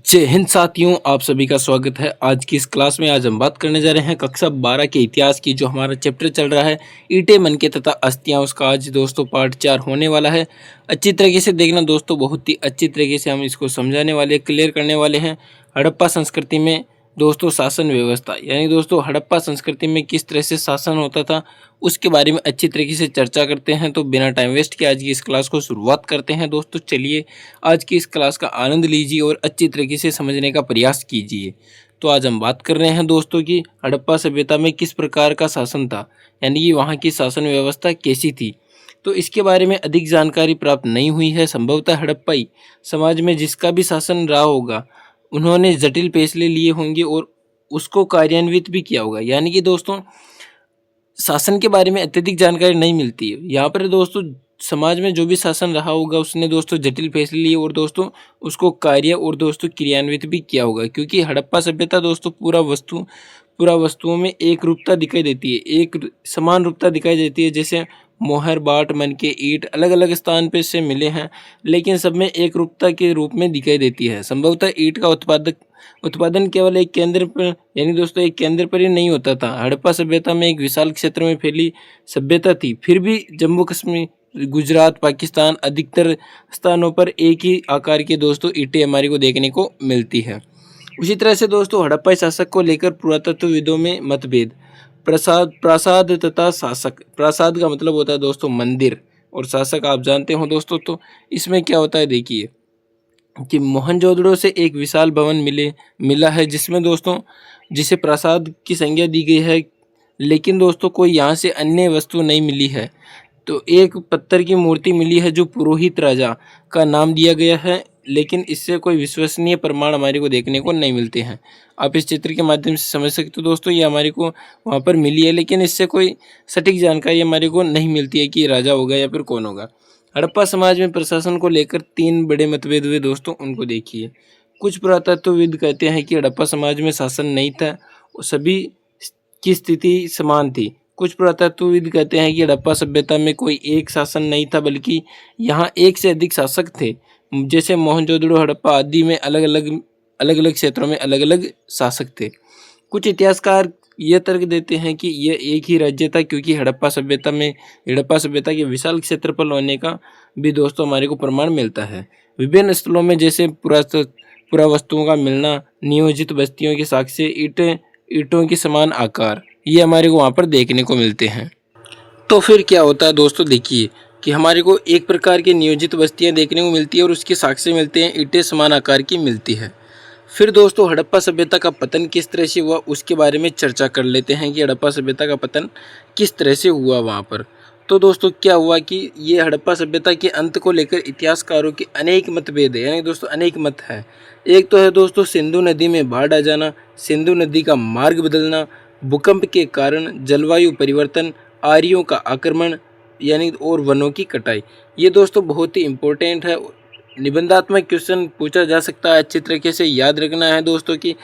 जय हिंद साथियों, आप सभी का स्वागत है आज की इस क्लास में। आज हम बात करने जा रहे हैं कक्षा 12 के इतिहास की। जो हमारा चैप्टर चल रहा है ईंटें, मनके तथा अस्थियां, उसका आज दोस्तों पार्ट 4 होने वाला है। अच्छी तरीके से देखना दोस्तों, बहुत ही अच्छी तरीके से हम इसको समझाने वाले, क्लियर करने वाले हैं। हड़प्पा संस्कृति में दोस्तों शासन व्यवस्था, यानी दोस्तों हड़प्पा संस्कृति में किस तरह से शासन होता था उसके बारे में अच्छी तरीके से चर्चा करते हैं। तो बिना टाइम वेस्ट किए आज की इस क्लास को शुरुआत करते हैं दोस्तों। चलिए आज की इस क्लास का आनंद लीजिए और अच्छी तरीके से समझने का प्रयास कीजिए। तो आज हम बात कर रहे हैं दोस्तों कि हड़प्पा सभ्यता में किस प्रकार का शासन था, यानी कि वहाँ की शासन व्यवस्था कैसी थी। तो इसके बारे में अधिक जानकारी प्राप्त नहीं हुई है। संभवतः हड़प्पाई समाज में जिसका भी शासन रहा होगा उन्होंने जटिल फैसले लिए होंगे और उसको कार्यान्वित भी किया होगा। यानी कि दोस्तों शासन के बारे में अत्यधिक जानकारी नहीं मिलती है यहाँ पर दोस्तों। समाज में जो भी शासन रहा होगा उसने दोस्तों जटिल फैसले लिए और दोस्तों उसको कार्य और दोस्तों क्रियान्वित भी किया होगा। क्योंकि हड़प्पा सभ्यता दोस्तों पूरा वस्तुओं में एक रूपता दिखाई देती है, एक समान रूपता दिखाई देती है। जैसे मोहर, बाट, मनके, ईंट अलग अलग स्थान पे से मिले हैं, लेकिन सब में एक रूपता के रूप में दिखाई देती है। संभवतः ईंट का उत्पादन केवल एक केंद्र पर, यानी दोस्तों एक केंद्र पर ही नहीं होता था। हड़प्पा सभ्यता में एक विशाल क्षेत्र में फैली सभ्यता थी। फिर भी जम्मू कश्मीर, गुजरात, पाकिस्तान अधिकतर स्थानों पर एक ही आकार के दोस्तों ईंटें हमारे को देखने को मिलती है। उसी तरह से दोस्तों हड़प्पाई शासक को लेकर पुरातत्वविदों में मतभेद। प्रासाद तथा शासक। प्रासाद का मतलब होता है दोस्तों मंदिर, और शासक आप जानते हो दोस्तों। तो इसमें क्या होता है देखिए कि मोहनजोदड़ो से एक विशाल भवन मिला है जिसमें दोस्तों जिसे प्रासाद की संज्ञा दी गई है, लेकिन दोस्तों कोई यहाँ से अन्य वस्तु नहीं मिली है। तो एक पत्थर की मूर्ति मिली है जो पुरोहित राजा का नाम दिया गया है, लेकिन इससे कोई विश्वसनीय प्रमाण हमारे को देखने को नहीं मिलते हैं। आप इस चित्र के माध्यम से समझ सकते हो दोस्तों, ये हमारे को वहाँ पर मिली है, लेकिन इससे कोई सटीक जानकारी हमारे को नहीं मिलती है कि राजा होगा या फिर कौन होगा। हड़प्पा समाज में प्रशासन को लेकर 3 बड़े मतभेद हुए दोस्तों, उनको देखिए। कुछ पुरातत्वविद कहते हैं कि हड़प्पा समाज में शासन नहीं था, सभी की स्थिति समान थी। कुछ पुरातत्वविद कहते हैं कि हड़प्पा सभ्यता में कोई एक शासन नहीं था, बल्कि यहाँ एक से अधिक शासक थे। जैसे मोहनजोदड़ो, हड़प्पा आदि में अलग अलग क्षेत्रों में अलग अलग शासक थे। कुछ इतिहासकार यह तर्क देते हैं कि यह एक ही राज्य था, क्योंकि हड़प्पा सभ्यता के विशाल क्षेत्रफल होने का भी दोस्तों हमारे को प्रमाण मिलता है। विभिन्न स्थलों में जैसे पुरावस्तुओं का मिलना, नियोजित बस्तियों के साक्ष्य, ईंटों के समान आकार, ये हमारे को वहाँ पर देखने को मिलते हैं। तो फिर क्या होता है दोस्तों, देखिए कि हमारे को एक प्रकार की नियोजित बस्तियाँ देखने को मिलती है और उसके साक्ष्य मिलते हैं, ईंटें समान आकार की मिलती है। फिर दोस्तों हड़प्पा सभ्यता का पतन किस तरह से हुआ उसके बारे में चर्चा कर लेते हैं कि हड़प्पा सभ्यता का पतन किस तरह से हुआ वहाँ पर। तो दोस्तों क्या हुआ कि ये हड़प्पा सभ्यता के अंत को लेकर इतिहासकारों के अनेक मतभेद है, यानी दोस्तों अनेक मत है। एक तो है दोस्तों सिंधु नदी में बाढ़ आ जाना, सिंधु नदी का मार्ग बदलना, भूकंप के कारण जलवायु परिवर्तन, आर्यों का आक्रमण, यानी और वनों की कटाई। ये दोस्तों बहुत ही इम्पोर्टेंट है, निबंधात्मक क्वेश्चन पूछा जा सकता है। अच्छी तरीके से याद रखना है दोस्तों कि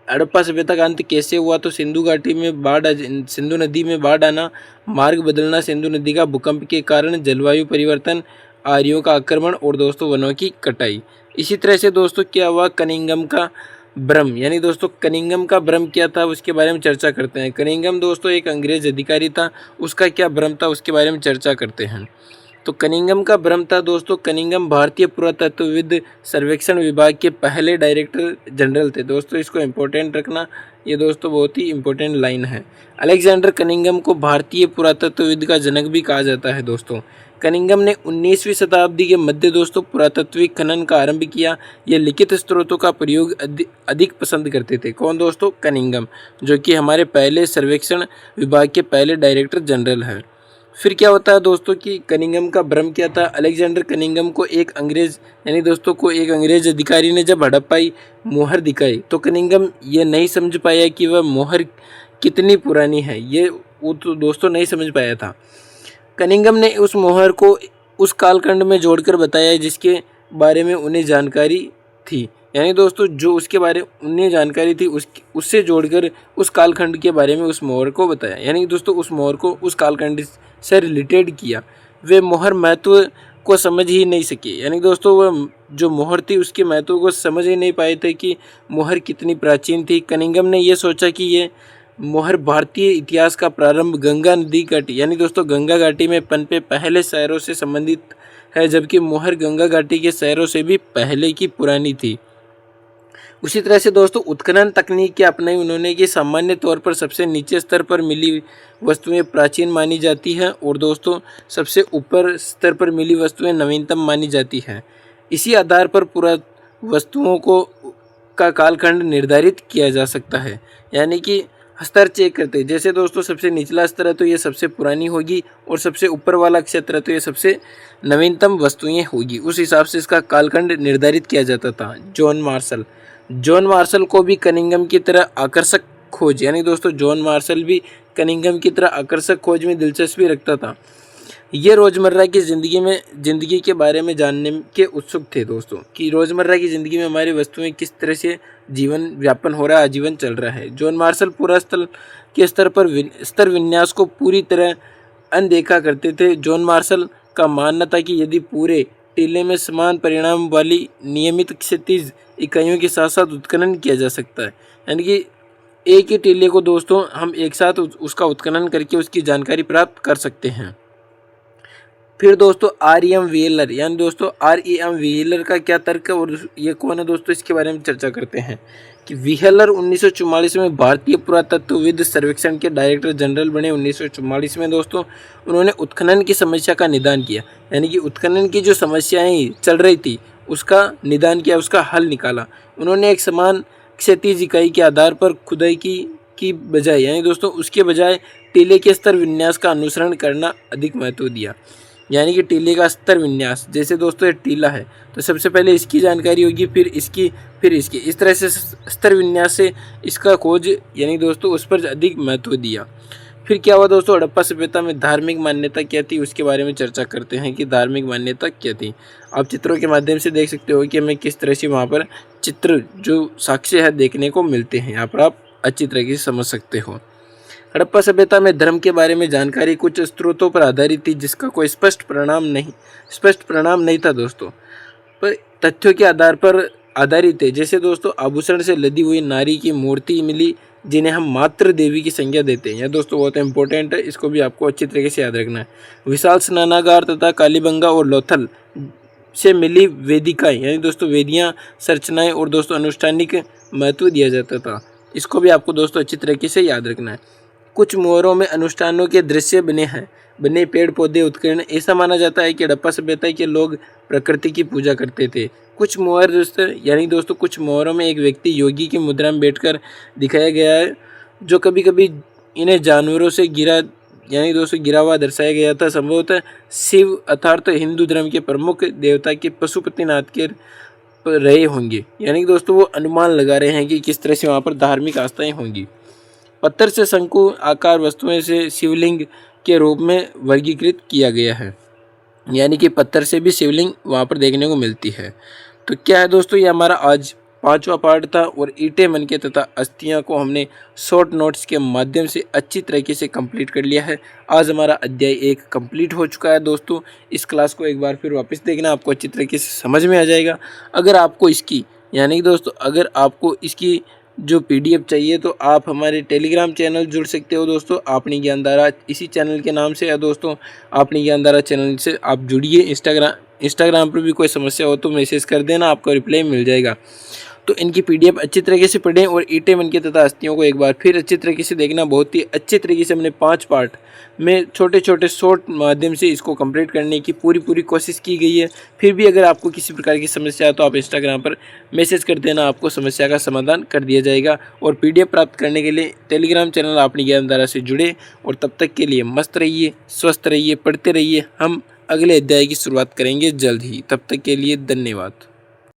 हड़प्पा सभ्यता का अंत कैसे हुआ। तो सिंधु नदी में बाढ़ आना, मार्ग बदलना, सिंधु नदी का भूकंप के कारण जलवायु परिवर्तन, आर्यों का आक्रमण और दोस्तों वनों की कटाई। इसी तरह से दोस्तों क्या हुआ, कनिंगम का भ्रम, यानी दोस्तों कनिंगम का भ्रम क्या था उसके बारे में चर्चा करते हैं। कनिंगम दोस्तों एक अंग्रेज अधिकारी था, उसका क्या भ्रम था उसके बारे में चर्चा करते हैं। तो कनिंगम का भ्रम था दोस्तों, कनिंगम भारतीय पुरातत्वविद सर्वेक्षण विभाग के पहले डायरेक्टर जनरल थे। दोस्तों इसको इम्पोर्टेंट रखना, ये दोस्तों बहुत ही इम्पोर्टेंट लाइन है। अलेक्जेंडर कनिंगम को भारतीय पुरातत्वविद का जनक भी कहा जाता है दोस्तों। कनिंगम ने 19वीं शताब्दी के मध्य दोस्तों पुरातत्विक खनन का आरंभ किया। ये लिखित स्रोतों का प्रयोग अधिक पसंद करते थे। कौन दोस्तों, कनिंगम, जो कि हमारे पहले सर्वेक्षण विभाग के पहले डायरेक्टर जनरल हैं। फिर क्या होता है दोस्तों कि कनिंगम का भ्रम क्या था। अलेक्जेंडर कनिंगम को एक अंग्रेज अधिकारी ने जब हड़प्पाई मोहर दिखाई तो कनिंगम ये नहीं समझ पाया कि वह मोहर कितनी पुरानी है, ये वो तो दोस्तों नहीं समझ पाया था। कनिंगम ने उस मोहर को उस कालखंड में जोड़कर बताया जिसके बारे में उन्हें जानकारी थी, यानी दोस्तों जो उसके बारे में उन्हें जानकारी थी उससे जोड़कर उस कालखंड के बारे में उस मोहर को बताया, यानी दोस्तों उस मोहर को उस कालखंड से रिलेटेड किया। वे मोहर को समझ ही नहीं सके। यानी दोस्तों वह जो मोहर थी उसके महत्व को समझ ही नहीं पाए थे कि मोहर कितनी प्राचीन थी। कनिंघम ने यह सोचा कि ये मोहर भारतीय इतिहास का प्रारंभ गंगा नदी घाटी यानी दोस्तों गंगा घाटी में पनपे पहले शहरों से संबंधित है, जबकि मोहर गंगा घाटी के शहरों से भी पहले की पुरानी थी। उसी तरह से दोस्तों उत्खनन तकनीक के अपनाई उन्होंने कि सामान्य तौर पर सबसे नीचे स्तर पर मिली वस्तुएं प्राचीन मानी जाती हैं और दोस्तों सबसे ऊपर स्तर पर मिली वस्तुएं नवीनतम मानी जाती हैं। इसी आधार पर पूरा वस्तुओं को का कालखंड निर्धारित किया जा सकता है। यानी कि स्तर चेक करते हैं, जैसे दोस्तों सबसे निचला स्तर है तो ये सबसे पुरानी होगी और सबसे ऊपर वाला क्षेत्र है तो ये सबसे नवीनतम वस्तुएं होगी। उस हिसाब से इसका कालखंड निर्धारित किया जाता था। जॉन मार्शल को भी कनिंघम की तरह आकर्षक खोज यानी दोस्तों जॉन मार्शल भी कनिंघम की तरह आकर्षक खोज में दिलचस्पी रखता था। ये रोज़मर्रा की ज़िंदगी के बारे में जानने के उत्सुक थे दोस्तों, कि रोज़मर्रा की ज़िंदगी में हमारी वस्तुएं किस तरह से जीवन व्यापन हो रहा है, आजीवन चल रहा है। जॉन मार्शल पूरा स्थल के स्तर विन्यास को पूरी तरह अनदेखा करते थे। जॉन मार्शल का मानना था कि यदि पूरे टीले में समान परिणाम वाली नियमित क्षैतिज इकाइयों के साथ साथ उत्खनन किया जा सकता है। यानी कि एक ही टीले को दोस्तों हम एक साथ उसका उत्खनन करके उसकी जानकारी प्राप्त कर सकते हैं। फिर दोस्तों R.E.M. व्हीलर यानी दोस्तों R.E.M. व्हीलर का क्या तर्क है और ये कौन है दोस्तों, इसके बारे में चर्चा करते हैं। कि व्हीलर 1944 में भारतीय पुरातत्वविद सर्वेक्षण के डायरेक्टर जनरल बने। 1944 में दोस्तों उन्होंने उत्खनन की समस्या का निदान किया। यानी कि उत्खनन की जो समस्याएं चल रही थी उसका निदान किया, उसका हल निकाला। उन्होंने एक समान क्षैतिज इकाई के आधार पर खुदाई की बजाय यानी दोस्तों उसके बजाय टीले के स्तर विन्यास का अनुसरण करना अधिक महत्व दिया। यानी कि टीले का स्तर विन्यास, जैसे दोस्तों ये टीला है तो सबसे पहले इसकी जानकारी होगी, फिर इसकी इस तरह से स्तर विन्यास से इसका खोज यानी दोस्तों उस पर अधिक महत्व दिया। फिर क्या हुआ दोस्तों, हड़प्पा सभ्यता में धार्मिक मान्यता क्या थी उसके बारे में चर्चा करते हैं कि धार्मिक मान्यता क्या थी। आप चित्रों के माध्यम से देख सकते हो कि हमें किस तरह से वहाँ पर चित्र जो साक्ष्य है देखने को मिलते हैं। यहाँ पर आप अच्छी तरीके से समझ सकते हो। हड़प्पा सभ्यता में धर्म के बारे में जानकारी कुछ स्रोतों पर आधारित थी जिसका कोई स्पष्ट परिणाम नहीं था दोस्तों, पर तथ्यों के आधार पर आधारित है। जैसे दोस्तों आभूषण से लदी हुई नारी की मूर्ति मिली जिन्हें हम मातृ देवी की संज्ञा देते हैं। यह दोस्तों बहुत इंपॉर्टेंट है, इसको भी आपको अच्छी तरीके से याद रखना है। विशाल स्नानागार तथा कालीबंगा और लोथल से मिली वेदिकाएं यानी दोस्तों वेदियाँ, संरचनाएं और दोस्तों अनुष्ठानिक महत्व दिया जाता था। इसको भी आपको दोस्तों अच्छी तरीके से याद रखना है। कुछ मोहरों में अनुष्ठानों के दृश्य बने पेड़ पौधे उत्कीर्ण। ऐसा माना जाता है कि हड़प्पा सभ्यता के लोग प्रकृति की पूजा करते थे। कुछ मोहर दोस्तों कुछ मोहरों में एक व्यक्ति योगी की मुद्रा में बैठकर दिखाया गया है, जो कभी कभी इन्हें जानवरों से गिरा हुआ दर्शाया गया था। संभवतः शिव अर्थात हिंदू धर्म के प्रमुख देवता के पशुपतिनाथ के रहे होंगे। यानी कि दोस्तों वो अनुमान लगा रहे हैं कि किस तरह से वहाँ पर धार्मिक आस्थाएं होंगी। पत्थर से शंकु आकार वस्तुएं से शिवलिंग के रूप में वर्गीकृत किया गया है। यानी कि पत्थर से भी शिवलिंग वहाँ पर देखने को मिलती है। तो क्या है दोस्तों, ये हमारा आज 5वां पार्ट था और ईंटें मनके तथा अस्थियां को हमने शॉर्ट नोट्स के माध्यम से अच्छी तरीके से कंप्लीट कर लिया है। आज हमारा अध्याय 1 कंप्लीट हो चुका है दोस्तों। इस क्लास को एक बार फिर वापस देखना, आपको अच्छी तरीके से समझ में आ जाएगा। अगर आपको इसकी जो PDF चाहिए तो आप हमारे टेलीग्राम चैनल जुड़ सकते हो दोस्तों, आपनी ज्ञानधारा इसी चैनल के नाम से है दोस्तों। आपनी ज्ञानधारा चैनल से आप जुड़िए। इंस्टाग्राम पर भी कोई समस्या हो तो मैसेज कर देना, आपको रिप्लाई मिल जाएगा। तो इनकी PDF अच्छी तरीके से पढ़ें और ईंटें मनके तथा अस्थियों को एक बार फिर अच्छी तरीके से देखना। बहुत ही अच्छी तरीके से हमने 5 पार्ट में छोटे छोटे शॉर्ट माध्यम से इसको कंप्लीट करने की पूरी कोशिश की गई है। फिर भी अगर आपको किसी प्रकार की समस्या है तो आप इंस्टाग्राम पर मैसेज कर देना, आपको समस्या का समाधान कर दिया जाएगा। और PDF प्राप्त करने के लिए टेलीग्राम चैनल अपनी ज्ञानधारा से जुड़े। और तब तक के लिए मस्त रहिए, स्वस्थ रहिए, पढ़ते रहिए। हम अगले अध्याय की शुरुआत करेंगे जल्द ही। तब तक के लिए धन्यवाद।